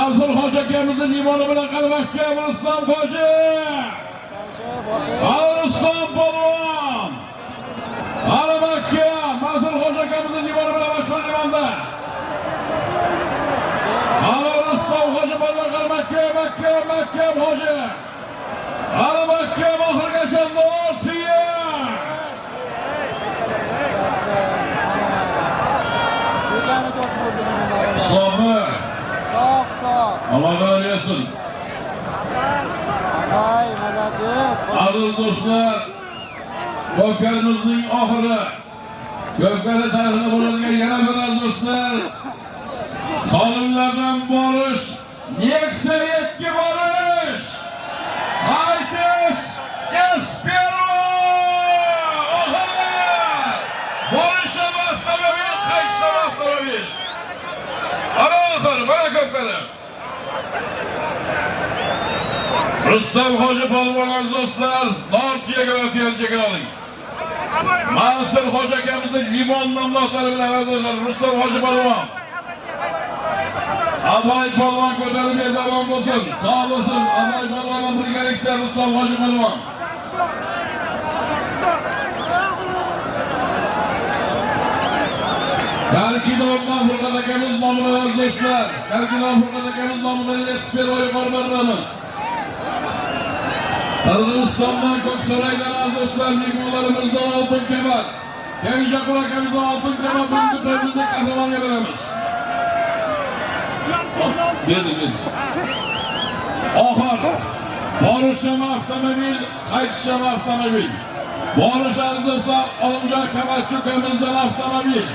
Mansur Hoca akamizning limoni bilan qaramoqchi Islom Hoji. Islom polvon. Qaramoqchi Mansur Hoja akamizning limoni bilan mashhur limonda. Islom Hoji polvon qaramoqchi Makka Hoji. Qaramoqchi oxirgacha Nosiya. So'mi. Allah razı olsun. Aziz dostlar, Göklerimizin ahırı, Gökleri tarafına bulungan yana bir dostlar, salımlardan barış, yekse yetki barış, Kaytiş, Espero, ahırı, barışa bastırabilir, kayışa bastırabilir. Ana bana Gökleri. Rüstem Hoca polvon dostlar, Nortiyaga o'tayotgan aling. Mansur Hoca akamizning limon nomlari bilan azizlar, Rüstem Hoja polvon. Abay polvon ko'tarib davom bo'lsin. Sog' bo'lsin. Abay polvon birgalikda Rüstem Hoja polvon. Karkidondan Furqat akamiz nomidan do'stlar, Karkidon Furqat akamiz nomidan Espero yuqorlaramiz. Qirg'izistondan Ko'ksaroydan do'stlar limonlarimizdan oltin kemat. Kenjaqul akamizdan oltin kemat bugungi to'yimizda qahramonga beramiz. Berdi. Oxir. Borisham avtomobil, qaytisham avtomobil. Borisham do'stlar Olimjon Kamatchi akamizdan avtomobil.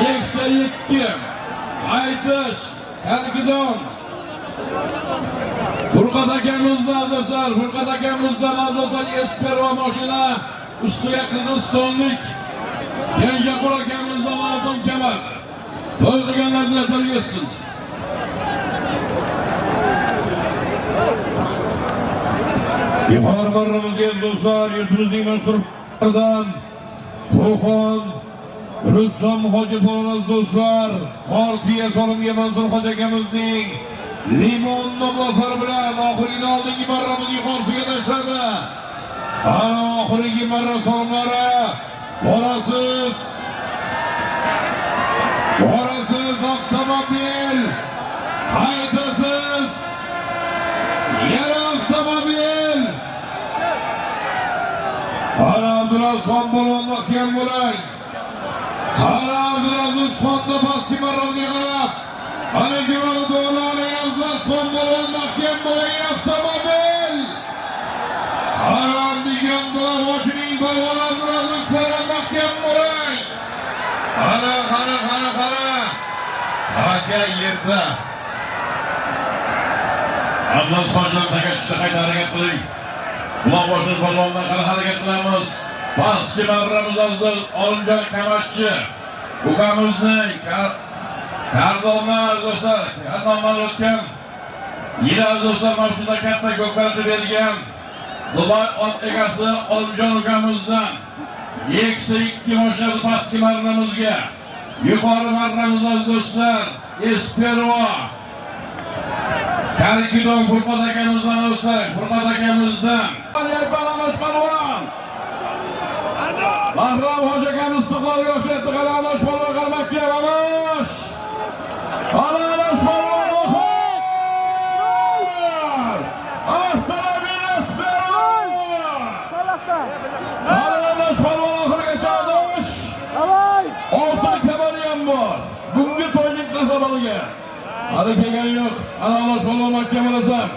Yeksa yetki, qaytish, Karkidon. Furqat akamizdan do'stlar, Furqat akamizdan do'stlar Espero mashina, ustiga Qirg'izistonlik Kenjaqul akamizdan oltin kemat. To'y qilganlarga tilgizsin. Yuqori marramizga do'stlar, yurtimizning mashhurlaridan Qo'qon Rüstem Hoji polvon do'stlar, Ortiya solimga Mansur Hoja akamizning limon nomlari bilan oxirgi oldingi marramizni yuqorisiga tashladi. Ana oxirgi marra solimlari borasiz avtomobil, haydasiz yana avtomobil. Ana biraz son polvon mahkam bo'ling. Ana biraz sonda pastki marramga qarab. Ana güveni doğruları yazar son polvon mahkam bo'ling avtomobil. Ana digan bilan hojining polvonlar biraz ustalar mahkam bo'ling. Ana. Aka yerda. Abdul Hojidan takashishga qayta harakat qiling. Ular boshqa polvonlar qara harakat qilamiz. Pastki marramiz hozir Olimjon Kamatchi ukamizning Kardonlar do'stlar, Kardonlar o'tgan yil do'stlar mavsumda katta ko'klarni bergan Dubai ot egasi Olimjon ukamizdan yeksa 2 mashinasi pastki marramizga, yuqori marramizda do'stlar Espero Karkidon Furqat akamizdan do'stlar, Furqat akamizdan Yapalamash polvon Bahrom Hoja akamiz istiqbolga o'xshatdi. Qaramash polvon qarmoqqa yaramosh. Qaramash polvon oxir. Avtomobil Espero. Qaramash polvon oxirgacha do'sh. Davay. Oltin kemat ham bor. Bunga to'yning qahramoniga. Hali kelgan yo'q. Qaramash polvon mahkam bo'lasan.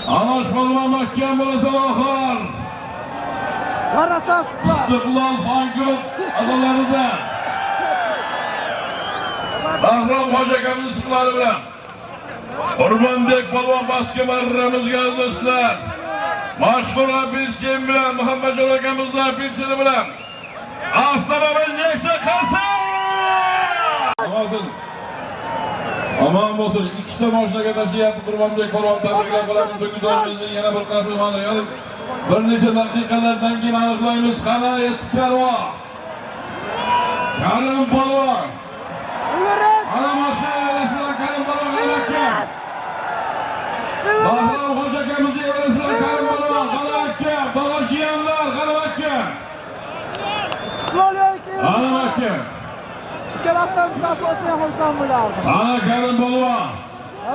Qaramash polvon mahkam bo'lasan oxir. İstiqlol fan klub a'zolarida Bahrom Hoja akamiz istiqloli bilan Qurbonbek polvon pastki marramizga do'stlar. Mashhur apelsin bilan Muhammadjon akamizning apelsini bilan avtomobil yeksa qilsin. Aman bo'lsin, ikkita mashinaga tashlayapti Qurbonbek polvon. Tabriklar qilamiz bugun doimimizning yana bir qahramoni. Bir necha daqiqalardan keyin aniqlaymiz. Qana Espero. Karim polvon. Ana mashina bilan Karim polvon Aslan kasasına koysam bulardı. Ana Kerim Balvan.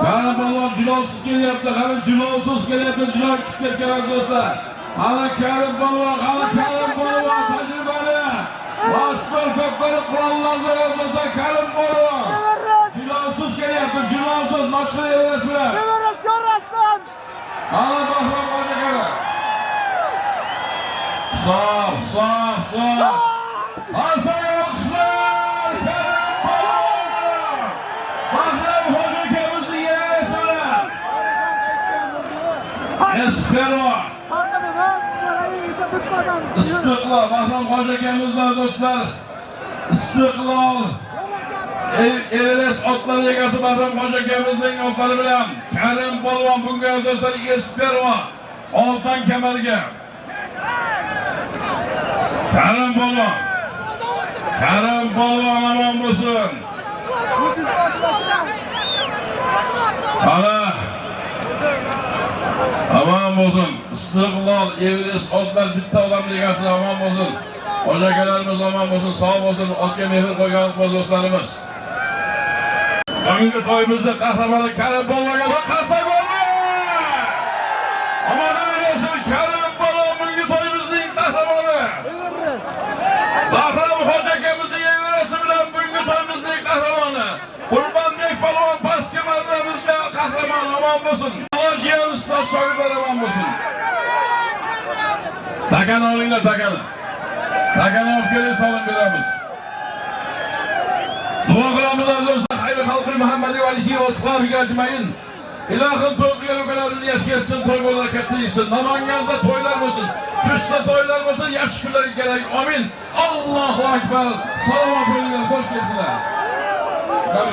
Kerim Balvan cilolsuz kelyapti. Qani cilolsuz kelyapti. Cilol chiqib ketgan do'stlar. Ana Kerim Balvan, ana Kerim Balvan tajribali. Boshqor ko'pkari qurollarda o'rnasa Kerim Balvan. Cilolsuz kelyapti. Cilolsuz mashhur emas bilan. Severes görürsen. Ana Bahrom Qo'shakari. Sağ. Hasan Yoxsar, Kerim Balvan. Bahrom Qo'shakamizni yerasi bilan. Espero. Farkında ben parayı ise tutmadan. İstiqlol, Bahrom Qo'shakamizdan do'stlar. Istiqlol. Everest otlar egasi Bahrom Qo'shakamizning otlari bilan Kerim Balvan bunga do'stlar Espero oltin kamarga. Kerim Balvan aman bo'lsin. Ana aman bo'lsin. Istiqlol, Everest otlar bitta odam egasi aman bo'lsin. Qo'shakalarimiz aman bo'lsin, sog' bo'lsin, otga mehr qo'ygan do'stlarimiz. Bugungi to'yimizda qahramon Kerim Balvonga bir qarsak bo'ldi. Aman bo'lsin, Kerim Balvon bugungi to'yimizning qahramoni. Bahrom Qo'shakamizning evarasi bilan bugungi to'yimizning qahramoni. Qurbonbek Balvon pastki marramizga qahramon aman bo'lsin. Hojiyan ustoz shogirdlar aman bo'lsin. Takan olinglar, takan. Takan olib kelib salom beramiz. Duo qilamiz do'stlar, xayri xalqi Muhammad va alihi va ashabiga ajmain. Ilohim to'yga ularni yetkazsin, to'y bo'lar katta bo'lsin. Namanganda to'ylar bo'lsin, Chustda to'ylar bo'lsin, yaxshi kunlarga kelay. Amin. Allohu akbar. Salom bo'linglar, xo'sh keldilar.